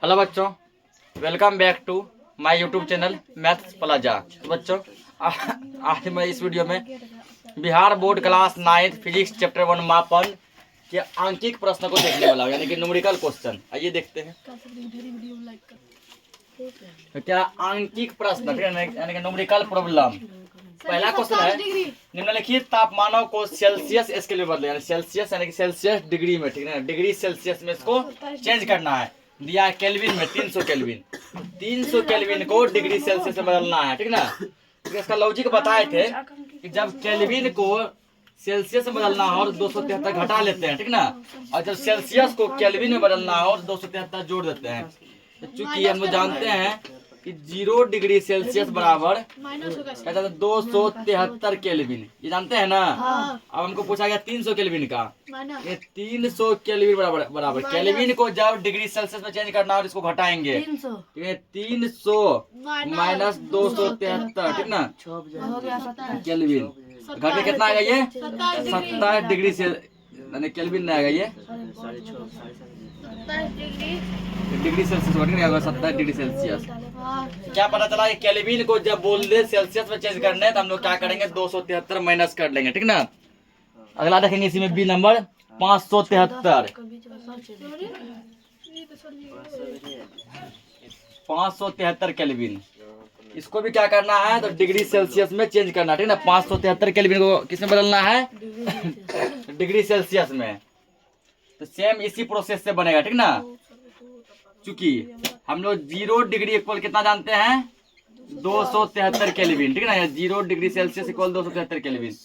Hello बच्चों, welcome back to my YouTube channel maths plaza. तो बच्चों आज मैं इस वीडियो में Bihar board class 9 physics chapter 1 मापन के आंकिक प्रश्न को देखने वाला हूँ, यानी कि न्यूमेरिकल क्वेश्चन। आइए देखते हैं। तो क्या आंकिक प्रश्न यानी कि न्यूमेरिकल प्रॉब्लम। पहला क्वेश्चन है, निम्नलिखित तापमानों को सेल्सियस स्केल में बदले, यानी सेल्सियस यानी कि सेल्सियस डिग्री में, ठीक है, डिग्री सेल्सियस में इसको चेंज करना है। दिया है केल्विन में 300 केल्विन, 300 केल्विन को डिग्री सेल्सियस में बदलना है, ठीक ना। तो इसका लॉजिक बताए थे कि जब केल्विन को सेल्सियस में बदलना हो तो 273 घटा लेते हैं, ठीक ना, और जब सेल्सियस को केल्विन में बदलना हो तो 273 जोड़ देते हैं। तो चूंकि हम लोग जानते हैं कि 0 डिग्री सेल्सियस बराबर 273 केल्विन, ये जानते हैं ना। अब हमको पूछा गया 300 केल्विन का, ये 300 केल्विन बराबर केल्विन को जब डिग्री सेल्सियस में चेंज करना हो तो इसको घटाएंगे। 300 माइनस 273, ठीक ना, केल्विन घटे कितना आएगा, ये 27 डिग्री से केल्विन नहीं आएगा, ये डिग्री सेल्सियस 27 डिग्री सेल्सियस। क्या पता चला कि केल्विन को जब बोल दे सेल्सियस में चेंज करने तो हम लोग क्या करेंगे, 273 माइनस कर लेंगे, ठीक ना। अगला देखेंगे इसी में बी नंबर 573, 573 केल्विन। इसको भी क्या करना है तो डिग्री सेल्सियस में चेंज करना है, ठीक ना। 573 केल्विन को किसमें बदलना है, डिग्री सेल्सियस में। तो सेम इसी प्रोसेस से बनेगा, ठीक ना। चूंकि हम लोग 0 डिग्री इक्वल कितना जानते हैं, 273 केल्विन, ठीक है ना। 0 डिग्री सेल्सियस इक्वल 273 केल्विन।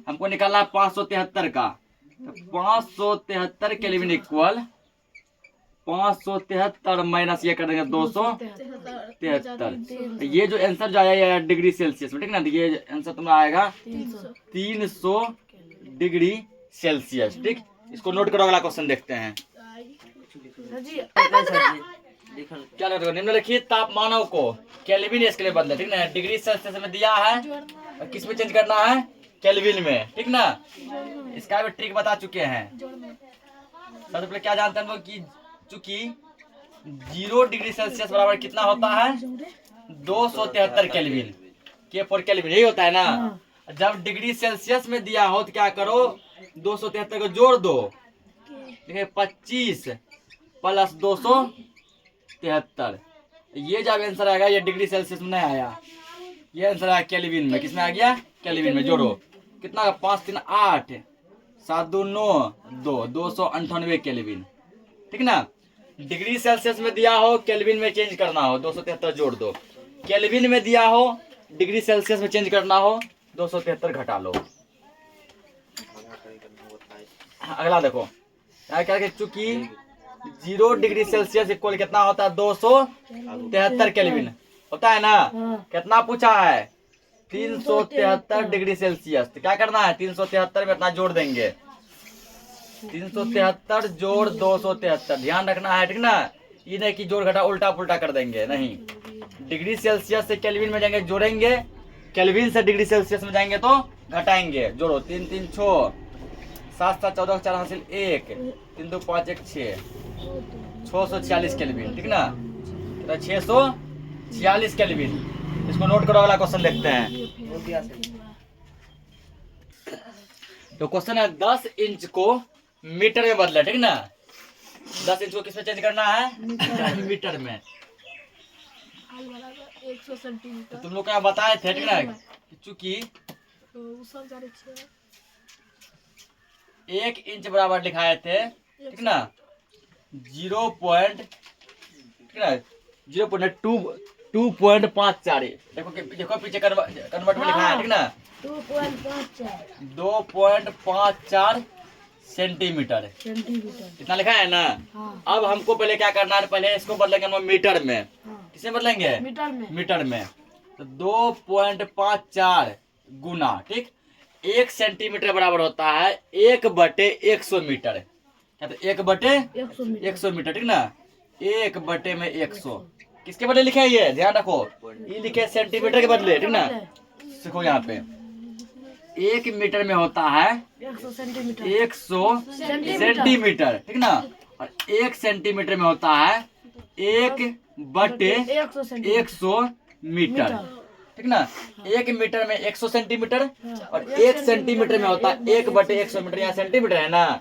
हमको निकालना है 573 का, तो 573 केल्विन इक्वल 573 माइनस ये कर देंगे 273। ये जो आंसर जो आया डिग्री सेल्सियस में, ठीक ना, ये आंसर तुम्हारा आएगा 300 डिग्री सेल्सियस, ठीक। इसको नोट करो, अगला क्वेश्चन देखते हैं। क्या लगता है, निम्नलिखित तापमानों को केल्विन स्केल में बदले, ठीक ना। डिग्री सेल्सियस में दिया है और किस में चेंज करना है, केल्विन में, ठीक ना। इसका भी ट्रिक बता चुके हैं। सबसे पहले क्या जानते हैं हम लोग कि चूंकि 0 डिग्री सेल्सियस बराबर कितना होता है, 273 केल्विन, के फॉर केल्विन, यही होता है ना। जब डिग्री सेल्सियस में दिया हो तो क्या करो, 273 को जोड़ दो, देखिए 25 प्लस 273। ये जब आंसर आएगा, ये डिग्री सेल्सियस में नहीं आया, ये आंसर आया केल्विन में। किसमें आ गया, केल्विन में। जोड़ो कितना, 5 3 8 7 2 9 2 298 केल्विन, ठीक ना। डिग्री सेल्सियस में दिया हो, केल्विन में चेंज करना हो, 273 जोड़ दो। केल्विन में दिया हो, डिग्री सेल्सियस में चेंज करना हो, 273 घटा लो। अगला देखो क्या क्या, चूंकि 0 डिग्री सेल्सियस इक्वल कितना होता है, 273 केल्विन होता है ना। कितना पूछा है, 373 डिग्री सेल्सियस। तो क्या करना है, 373 में इतना जोड़ देंगे, 373 जोड़ 273। ध्यान रखना है, ठीक ना, ये नहीं कि जोड़ घटा उल्टा पुल्टा कर देंगे, नहीं। डिग्री सेल्सियस से केल्विन में जाएंगे जोड़ेंगे, केल्विन से डिग्री सेल्सियस में जाएंगे तो घटाएंगे। जोड़ो 3 3 6 7 7 14 4 हासिल 1 3 2 5 1 6 646 केल्विन, ठीक ना। 646 केल्विन। इसको नोट करो, अगला क्वेश्चन देखते हैं। तो क्वेश्चन है 10 इंच को मीटर में बदले, ठीक ना। 10 इंच को किस में चेंज करना है, मीटर में। 100 सेंटीमीटर। तो तुम लोग क्या बताए थे, ठीक ना, चूंकि 1 इंच बराबर लिखाए थे, ठीक ना, 2.54। देखो पीछे कन्वर्ट में लिखा है, ठीक ना, 2.54 सेंटीमीटर इतना लिखा है ना। अब हमको पहले क्या करना है, पहले इसको बदलेंगे हम मीटर में। किसमें बदलेंगे, मीटर में। तो 2.54 गुना, ठीक, 1 सेंटीमीटर बराबर होता है 1/100 मीटर। क्या, तो 1/100 मीटर, ठीक ना। 1 में 100 किसके बदले लिखे है, ये ध्यान रखो, ये लिखे सेंटीमीटर के बदले, ठीक ना। देखो यहाँ पे 1 मीटर में होता है 100 सेंटीमीटर, ठीक ना, और 1 सेंटीमीटर में होता है 1/100 मीटर, ठीक ना। 1 मीटर में 100 सेंटीमीटर और 1 सेंटीमीटर में होता है 1/100 मीटर। यहाँ सेंटीमीटर है ना,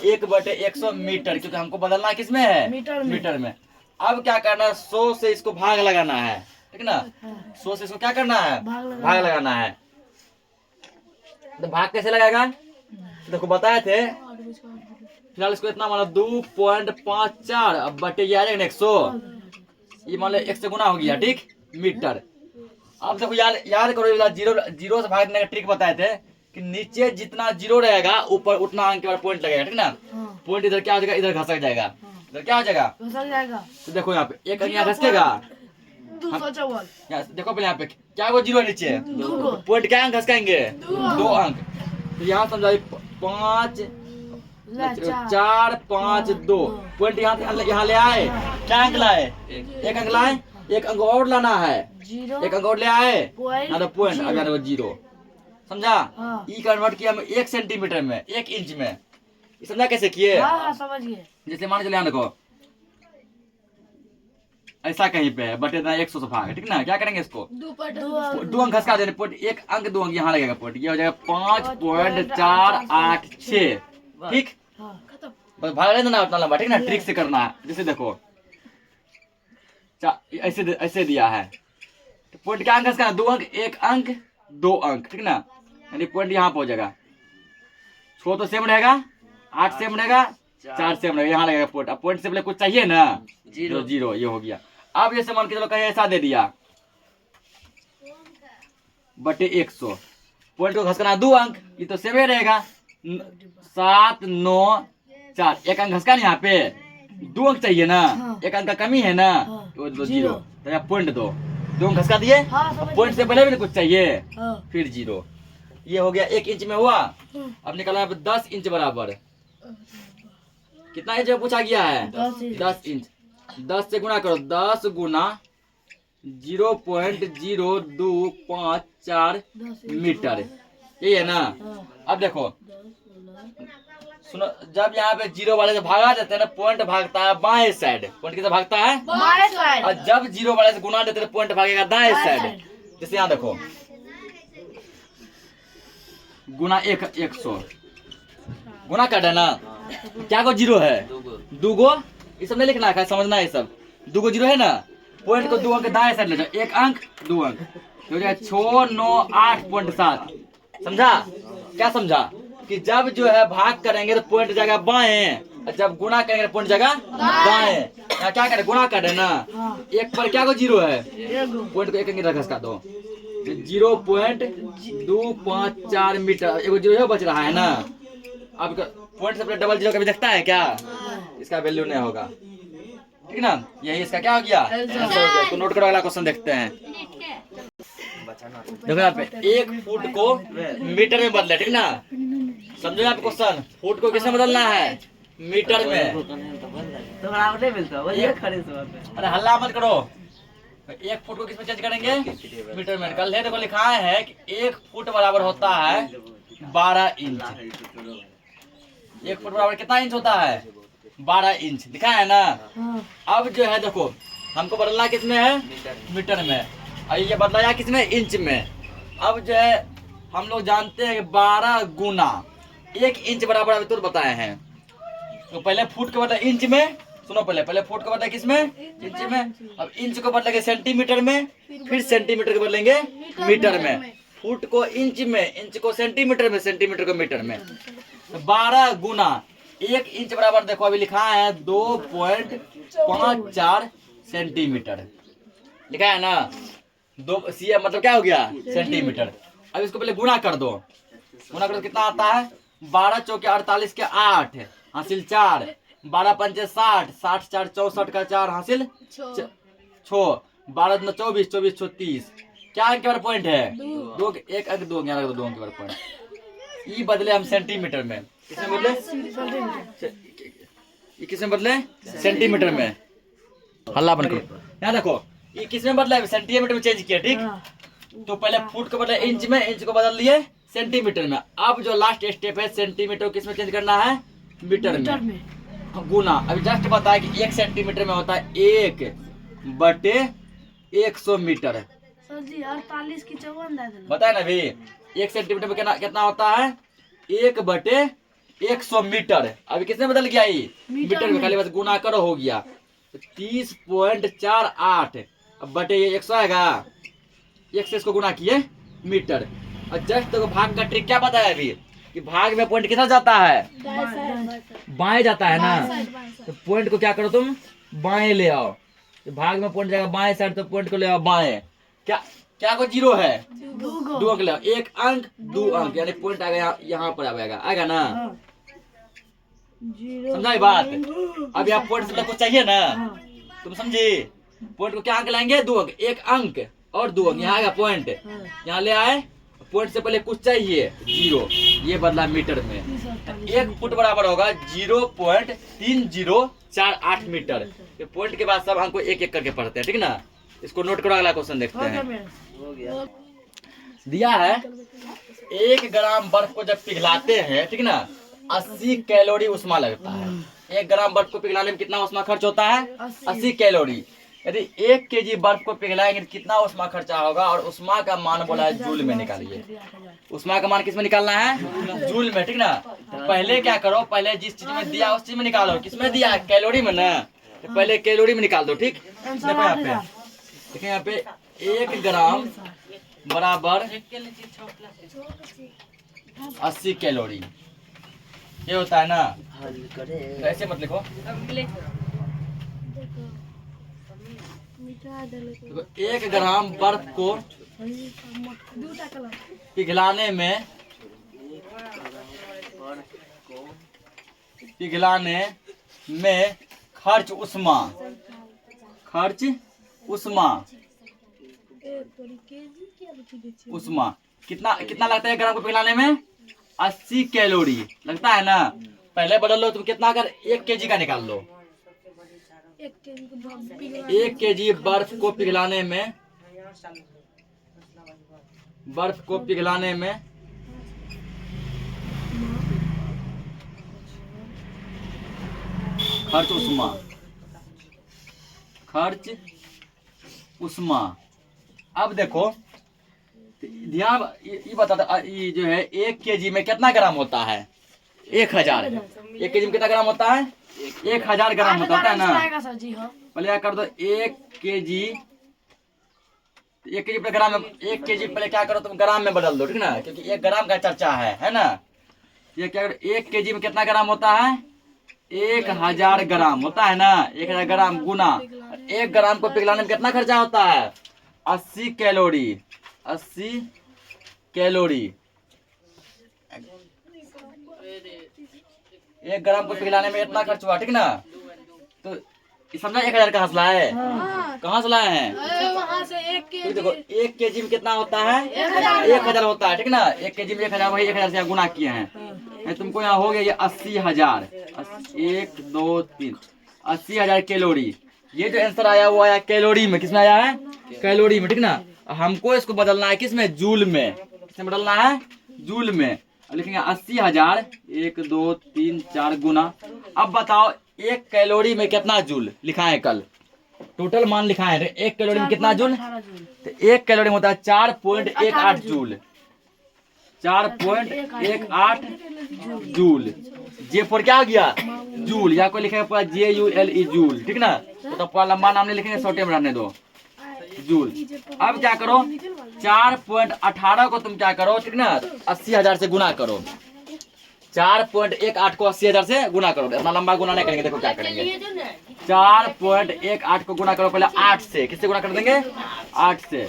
1/100 मीटर, क्योंकि हमको बदलना किसमें है, मीटर में। अब क्या करना है, 100 से इसको भाग लगाना है, ठीक ना। 100 से इसको क्या करना है, भाग लगाना है। तो भाग कैसे लगाएगा, देखो बताए थे। फिलहाल इसको इतना मानो 2.54 अब बटे ये आ जाएगा 100, ये मान लो 1 से गुना हो गया, ठीक, मीटर। अब देखो याद करो, जीरो से भागने का ट्रिक बताए थे कि नीचे जितना जीरो रहेगा ऊपर उतना अंक के बाद पॉइंट लगेगा, ठीक ना। पॉइंट इधर क्या हो जाएगा, इधर घसक जाएगा, इधर क्या हो जाएगा, तो देखो यहाँ पे एक अंक यहाँ घसकेगा। देखो पहले यहाँ पे क्या वो जीरो है नीचे, पॉइंट क्या अंक घसकाएंगे, 2 अंक। तो यहाँ समझाइए 5 4 5 2 पॉइंट यहाँ ले आए, क्या अंक लाए, 1 अंक लाए, 1 अंक और लाना है, 1 अंक और ले आए ना, पॉइंट अब यहाँ जीरो, समझा। ई कन्वर्ट किया हम 1 सेंटीमीटर में, 1 इंच में, समझा कैसे किए, समझ गए। जैसे मान चले देखो ऐसा कहीं पे है बटे 100 से भाग, ठीक ना। क्या करेंगे, इसको 2 अंक घसका देने, पॉइंट 1 अंक 2 अंक यहाँ लगेगा, पॉइंट ये हो जाएगा 5.486, ठीक। बस भाग लेना उतना लंबा, ठीक ना। ट्रिक से करना है, जैसे देखो ऐसे दिया है, तो पॉइंट क्या अंक घसका, 2 अंक 1 अंक 2 अंक, ठीक ना। यानी पॉइंट यहाँ पे हो जाएगा, 6 तो सेम रहेगा, 8 सेम रहेगा, 4 सेम रहेगा, यहाँ लगेगा पॉइंट। अब पॉइंट से पहले कुछ चाहिए ना, जीरो, ये हो गया। अब जैसे मान के चलो कहीं ऐसा दे दिया बटे 100, पॉइंट को घसकाना 2 अंक, ये तो सेम ही रहेगा, 7 9 4, 1 अंक घसका यहाँ पे, 2 अंक चाहिए ना, 1 अंक का कमी है ना, तो जीरो, तो यहाँ पॉइंट 2 अंक घसका दिए। पॉइंट से पहले भी कुछ चाहिए, फिर जीरो, ये हो गया 1 इंच में हुआ। अब निकालना 10 इंच बराबर, कितना इंच पूछा गया है, 10 इंच। 10 से गुना करो, 10 गुना 0.0254 मीटर, यही है ना। अब देखो सुनो, जब यहाँ पे जीरो वाले से भागा देते हैं ना, पॉइंट भागता है बाएं साइड, पॉइंट किधर भागता है, बाएं साइड। और जब जीरो वाले से गुना देते हैं, पॉइंट भागेगा दाएं साइड। जैसे यहाँ देखो गुना 100 गुना कर देना, क्या को जीरो है, 2 गो, ये सब नहीं लिखना है, समझना है, ये सब 2 गो जीरो है ना। पॉइंट को 2 अंक दाएं साइड ले जाओ, 1 अंक 2 अंक, हो जाएगा 6 9 8.7, समझा। क्या समझा कि जब जो है भाग करेंगे तो पॉइंट जाएगा बाएं, और जब गुना करेंगे तो पॉइंट जाएगा दाएं। यहाँ क्या करें, गुना कर देना, 1 पर क्या को जीरो है, पॉइंट को 1 अंक इधर घसका दो, 0.254 मीटर, एक जीरो बच रहा है ना। अब पॉइंट से डबल जीरो कभी देखता है क्या, इसका वैल्यू नहीं होगा, ठीक ना। यही इसका क्या हो गया, तो नोट करो, अगला क्वेश्चन देखते हैं। देखो यहाँ पे 1 फुट को मीटर में बदले, ठीक ना। समझो यहाँ पे क्वेश्चन, फुट को किसमें बदलना है, मीटर में। अरे हल्ला मत करो, 1 फुट को किसमें चेंज करेंगे, मीटर में। कल देखो लिखा है कि 1 फुट बराबर होता है 12 इंच। 1 फुट बराबर कितना इंच होता है, 12 इंच, दिखा है ना। अब जो है देखो हमको बदलना किसमें है, मीटर में, और ये बदलाया किसमें, इंच में। अब जो है हम लोग जानते हैं कि 12 गुना 1 इंच बराबर अभी तो बताए हैं। तो पहले फुट को बदला इंच में, सुनो पहले फुट को बदला किसमें, इंच में। अब इंच को बदलेंगे सेंटीमीटर में, फिर सेंटीमीटर को बदलेंगे मीटर में। फुट को इंच में, इंच को सेंटीमीटर में, सेंटीमीटर को मीटर में। 12 गुना 1 इंच बराबर देखो अभी लिखा है 2.54 सेंटीमीटर, लिखा है ना। 2 सी मतलब क्या हो गया, सेंटीमीटर। अब इसको पहले गुना कर दो, गुना कर दो कितना आता है, 12 चौके 48 के 8 हासिल 4, 12 पंचे 60, 60 4 64 का 4 हासिल 6, 12 2 24, 24 6 30। क्या अंक के बार पॉइंट है, 2 1 अंक 2 यहाँ लगा 2 अंक के बार पॉइंट। ये बदले हम सेंटीमीटर में, किसमें बदले, ये किसमें बदले, सेंटीमीटर में। हल्ला बंद करो, यहाँ देखो ये किसमें बदला, सेंटीमीटर में चेंज किया, ठीक। तो पहले फुट को बदले इंच में, इंच को बदल लिए सेंटीमीटर में। अब जो लास्ट स्टेप है, सेंटीमीटर को किसमें चेंज करना है, मीटर में। गुना। अभी जस्ट बताया कि 1 सेंटीमीटर में होता है 1/100 मीटर। सर जी 48 की 54 दे देना। बताया ना अभी 1 सेंटीमीटर में कितना कितना होता है 1/100 मीटर। अभी किसने बदल गया ये मीटर में, खाली बस गुना करो हो गया। 30.48 अब बटे ये 100 आएगा, 1 से इसको गुना किए मीटर। और जस्ट तो भाग का ट्रिक क्या बताया अभी कि भाग में पॉइंट किधर जाता है, बाएं जाता है ना। तो पॉइंट को क्या करो तुम बाएं ले आओ, तो भाग में पॉइंट जाएगा बाएं साइड, तो पॉइंट को ले आओ बाएं। क्या क्या को जीरो है, 2 अंक ले आओ, 1 अंक 2 अंक, यानी पॉइंट आ गया यहाँ पर आएगा ना। समझा ये बात। अब यहाँ पॉइंट से कुछ चाहिए ना, तुम समझे। पॉइंट को क्या अंक लाएंगे 2 अंक, 1 अंक और 2 अंक, यहाँ आएगा पॉइंट, यहाँ ले आए। पॉइंट से पहले कुछ चाहिए 0, ये बदला मीटर में। 1 फुट बराबर होगा 0.3048 मीटर। ये पॉइंट के बाद सब अंक को एक एक करके पढ़ते हैं, ठीक ना। इसको नोट करो, अगला क्वेश्चन देखते हैं। दिया है 1 ग्राम बर्फ को जब पिघलाते हैं, ठीक ना, 80 कैलोरी उष्मा लगता है। 1 ग्राम बर्फ को पिघलाने में कितना उष्मा खर्च होता है 80 कैलोरी। यदि 1 केजी बर्फ को पिघलाएंगे तो कितना उष्मा खर्चा होगा, और उष्मा का मान बोला है जूल में निकालिए। उष्मा का मान किस में निकालना है, जूल में, ठीक ना। पहले क्या करो, पहले जिस चीज में दिया उस चीज में निकालो। किसमें दिया है कैलोरी में ना, तो पहले कैलोरी में निकाल दो, ठीक। देखो यहाँ पे, देखिए यहाँ पे 1 ग्राम बराबर 80 कैलोरी, ये होता है ना। ऐसे मत लिखो, 1 ग्राम बर्फ को पिघलाने में खर्च उष्मा कितना कितना लगता है 1 ग्राम को पिघलाने में 80 कैलोरी लगता है ना। पहले बदल लो, तुम कितना अगर 1 केजी का निकाल लो। 1 केजी बर्फ को पिघलाने में खर्च उष्मा। अब देखो ध्यान, ये बताता, ये जो है 1 केजी में कितना ग्राम होता है 1000। 1 केजी में कितना ग्राम होता है 1000 ग्राम होता है ना। पहले क्या कर दो 1 केजी पर ग्राम में, 1 केजी पहले क्या करो तुम ग्राम में बदल दो, ठीक ना, क्योंकि 1 ग्राम का चर्चा है ना। ये क्या करो 1 केजी में कितना ग्राम होता है 1000 ग्राम होता है ना। 1000 ग्राम गुना 1 ग्राम को पिघलाने में कितना खर्चा होता है 80 कैलोरी। 1 ग्राम को पिघलाने में इतना खर्च हुआ, ठीक ना। तो समझा 1000 का हंसला है, कहाँ से लाए हैं। तो देखो 1 केजी में कितना होता है 1000 होता है, ठीक ना। 1 केजी में 1000, वही 1000 से गुना किए हैं। तुमको यहाँ हो गया ये 80,000, 1 2 3 80,000 कैलोरी। ये जो आंसर आया वो आया कैलोरी में, किसमें आया है कैलोरी में, ठीक ना। हमको इसको बदलना है किसमें जूल में, किसमें बदलना है जूल में। लिखेंगे 80,000 1 2 3 4 गुना। अब बताओ 1 कैलोरी में कितना जूल लिखा है, कल टोटल मान लिखा है 1 कैलोरी में कितना जूल। तो 1 कैलोरी में होता है 4.18 जूल, 4.18 जूल। J4 क्या हो गया जूल, या कोई लिखेगा पूरा JULE जूल, ठीक ना। तो पूरा लंबा नाम नहीं लिखेंगे, छोटे में रहने दो जूल। अब क्या करो 4.18 को तुम क्या करो, ठीक ना, 80,000 से गुना करो। 4.18 को 80,000 से गुना करो, इतना लंबा गुना नहीं करेंगे। देखो क्या करेंगे 4.18 को गुना करो पहले 8 से। किससे गुना कर देंगे 8 से,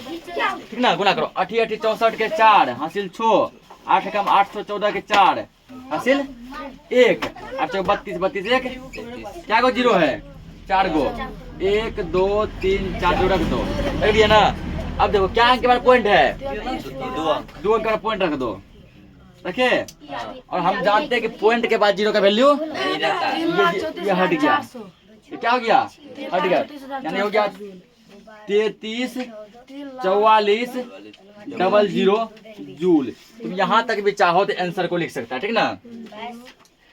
ठीक ना। गुना करो 8 8 64 के 4 हासिल 6, 8 कम 814 के 4 हासिल 1, 8 32 32 1 क्या को 0 है 4 गो 1 2 3 4 जो रख दो, रख दिया ना। अब देखो क्या अंक के बाद पॉइंट है 2 अंक का पॉइंट रख दो, रखे। और हम जानते हैं कि पॉइंट के बाद 0 का वैल्यू ये हट गया। ये क्या हो गया हट गया, यानी हो गया 33 44 00 जूल। तुम यहाँ तक भी चाहो तो आंसर को लिख सकता है, ठीक ना।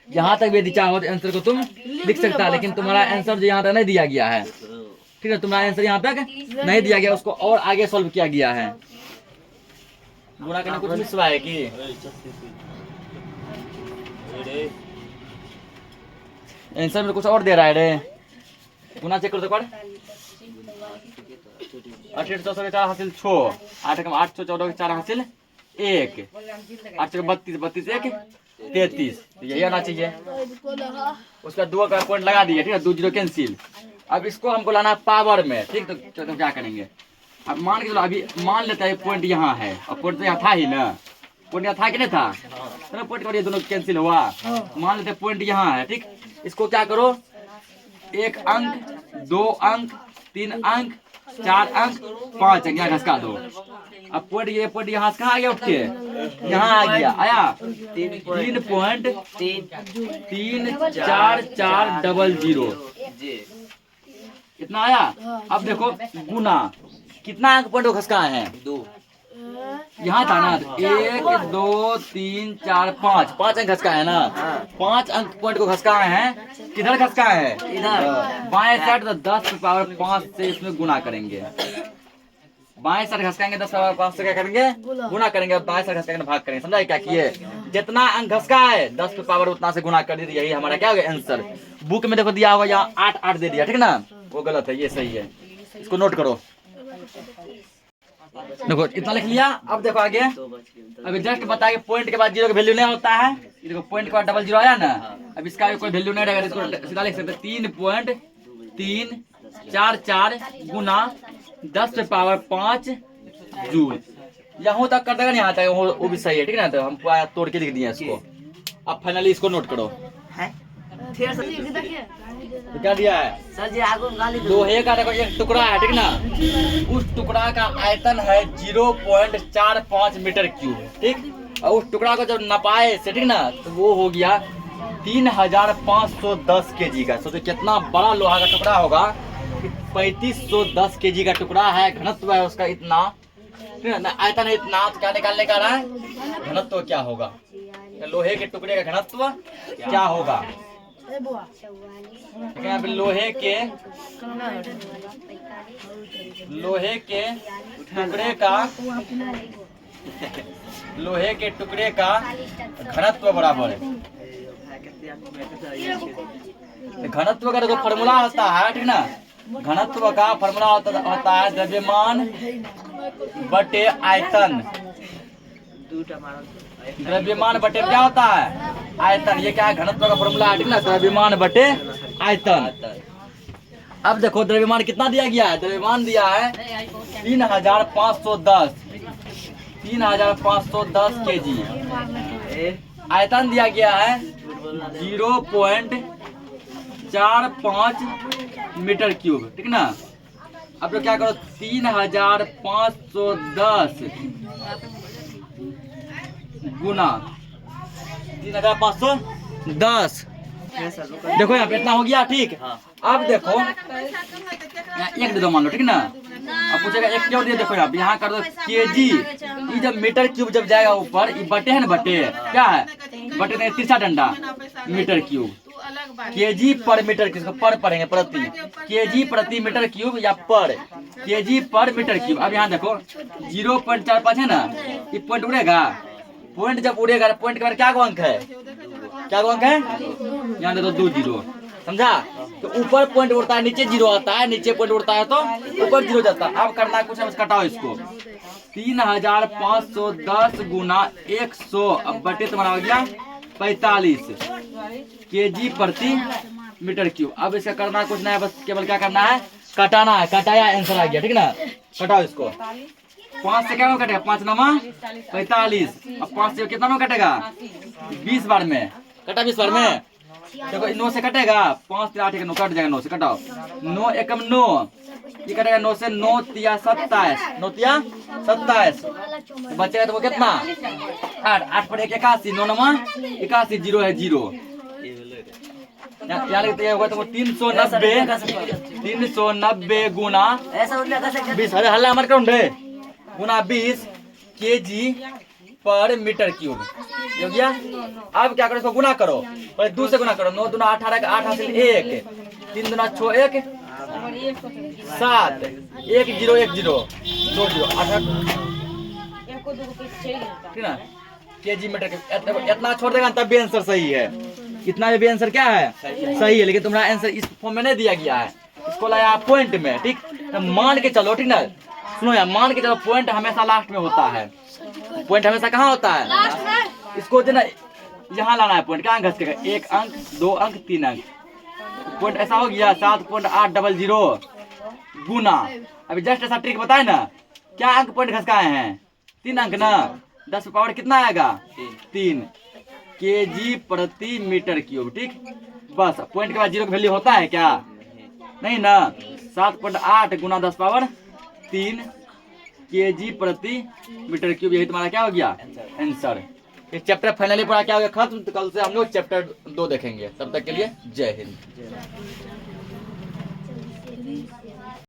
यहाँ तक भी यदि चाहो तो आंसर को तुम लिख सकता है, लेकिन तुम्हारा आंसर जो यहाँ तक नहीं दिया गया है, ठीक है, तुम्हारा आंसर यहाँ तक नहीं दिया गया, उसको और आगे सॉल्व किया गया है। गुणा करने कुछ मिस हुआ है कि आंसर में कुछ और दे रहा है रे। गुना चेक करो तो पढ़। 8 हासिल 6, 8 कम 8 14 4 हासिल 1, 8 32 32 1 33, यही आना चाहिए। उसका 2 का पॉइंट लगा दिया, ठीक है, 2 जीरो कैंसिल। अब इसको हमको लाना है पावर में, ठीक, तो क्या करेंगे, अब मान के चलो, अभी मान लेते हैं पॉइंट यहाँ है और पॉइंट तो यहाँ था ही ना, पॉइंट यहाँ था कि नहीं था, तो पॉइंट का ये दोनों कैंसिल हुआ। मान लेते हैं पॉइंट यहाँ है, ठीक, इसको क्या करो, 1 अंक 2 अंक 3 अंक 4 अंक 5 अंक यहाँ घसका दो। अब पॉइंट यहाँ से कहाँ आ गया, उठ के यहाँ आ गया, आया 3.3440 इतना आया। अब देखो गुना कितना अंक पॉइंट को खसकाए हैं, 2 यहाँ था ना, 1 2 3 4 5 अंक खसकाए है ना, 5 अंक पॉइंट को खसकाए हैं। किधर खसकाए हैं, इधर बाएं साइड, तो 10 की पावर 5 से इसमें गुना करेंगे। बाएं साइड घसकाएंगे 10 की पावर 5 से क्या करेंगे, गुना करेंगे, और दाएं साइड घसकाएंगे भाग करेंगे। समझा क्या किए, जितना अंक घसकाए 10 की पावर उतना से गुना कर दीजिए, यही हमारा क्या होगा आंसर। बुक में देखो दिया होगा यहाँ 8 8 दे दिया, ठीक ना, वो गलत है, ये सही है, इसको नोट करो। देखो इतना लिख लिया। अब देखो आगे, अभी जस्ट बताया पॉइंट के बाद जीरो का वैल्यू नहीं होता है, ये देखो पॉइंट के बाद डबल जीरो आया ना, अब इसका कोई वैल्यू नहीं रहेगा, इसको सीधा लिख सकते 3.344 गुना 10 पे पावर 5 जूल। यहाँ तक कर देगा, नहीं आता है वो भी सही है, ठीक है ना, तो हम तोड़ के लिख दिए इसको। अब फाइनली इसको नोट करो। तो क्या दिया है सर जी, आगू गाली दो। लोहे का देखो एक टुकड़ा है, ठीक ना, उस टुकड़ा का आयतन है 0.45 मीटर क्यूब, ठीक, और उस टुकड़ा को जब नपाए से, ठीक ना, तो वो हो गया 3510 केजी का। सोचो कितना बड़ा लोहा का टुकड़ा होगा, 3510 केजी का टुकड़ा है, घनत्व है उसका इतना, ठीक है ना, आयतन है इतना, तो क्या निकालने का रहा है, घनत्व क्या होगा, लोहे के टुकड़े का घनत्व क्या होगा। लोहे के टुकड़े का घनत्व बराबर है, घनत्व का जो फॉर्मूला होता है, ठीक ना, घनत्व का फॉर्मूला होता है द्रव्यमान बटे आयतन। द्रव्यमान बटे क्या होता है, आयतन। ये क्या है, घनत्व का फॉर्मूला है, ठीक ना, द्रव्यमान बटे आयतन। अब देखो द्रव्यमान कितना दिया गया है, द्रव्यमान दिया है 3510 केजी। आयतन दिया गया है 0.45 मीटर क्यूब, ठीक ना। अब तो क्या करो, 3510 गुना 3510, देखो यहाँ पे इतना हो गया, ठीक। अब देखो यहाँ 1 दे दो मान लो, ठीक ना, अब पूछेगा 1 क्यों दिया, देखो यहाँ कर दो केजी, ये जब मीटर क्यूब जब जाएगा ऊपर, ये बटे है ना, बटे क्या है, बटे नहीं, तिरछा डंडा मीटर क्यूब, केजी पर मीटर, किसको पर पढ़ेंगे, प्रति, केजी प्रति मीटर क्यूब या पर केजी पर मीटर क्यूब। अब यहाँ देखो 0.45 है ना, ये पॉइंट उड़ेगा, पॉइंट जब उड़ेगा, पॉइंट के बाद क्या अंक है, क्या अंक है, यहाँ देखो 2 जीरो, समझा। तो ऊपर पॉइंट उड़ता है, नीचे जीरो आता है, नीचे पॉइंट उड़ता है तो ऊपर जीरो जाता है। अब करना है कुछ, अब कटाओ इसको, 3510 गुना 100, अब बटे तुम्हारा हो गया 45 केजी प्रति मीटर क्यूब। अब इसका करना कुछ नहीं है, बस केवल क्या करना है, कटाना है, कटाया आंसर आ गया, ठीक ना। कटाओ इसको, 5 से क्या कटेगा, 5 9 45, अब 5 से कितना कटेगा, 20 बार में कटा, 20 बार में देखो 9 से कटेगा, 5 3 8 9 कट जाएगा, 9 से कटाओ, 9 एकम 9, ये कटेगा 9 से, 9 तिया 27, 9 तिया 27, बचेगा तो वो कितना 8 पर 1 81, 9 9 81, 0 है 0, यहाँ लिखते होगा तो 390 गुना 20, हल्ला मत करो गुना 20 केजी पर मीटर क्यूब हो गया। अब क्या करो, इसको गुना करो, पहले 2 से गुना करो, 9 दूना 18, 8 हासिल 1, 3 दूना 6 1 7, 1 0 1 0 2 0 18, ठीक ना, केजी मीटर के इतना छोड़ देगा तब भी आंसर सही है। इतना भी आंसर क्या है, सही है, लेकिन तुम्हारा आंसर इस फॉर्म में नहीं दिया गया है, इसको लाया पॉइंट में, ठीक। तो मान के चलो, ठीक ना, सुनो यार, मान के चलो पॉइंट हमेशा लास्ट में होता है, पॉइंट हमेशा कहाँ होता है, इसको जो ना यहाँ लाना है पॉइंट, क्या घस के 1 अंक 2 अंक 3 अंक, पॉइंट ऐसा हो गया 7.800 गुना। अभी जस्ट ऐसा ट्रिक बताए ना, क्या अंक पॉइंट घसकाए हैं, 3 अंक ना, 10 पावर कितना आएगा 3 केजी प्रति मीटर क्यूब, ठीक। बस पॉइंट के बाद 0 का वैल्यू होता है क्या, नहीं ना। 7.8 गुना 10 पावर 3 केजी प्रति मीटर क्यूब, यही तुम्हारा क्या हो गया आंसर। ये चैप्टर फाइनली पढ़ा क्या हो गया खत्म। तो कल से हम लोग चैप्टर 2 देखेंगे, तब तक के लिए जय हिंद।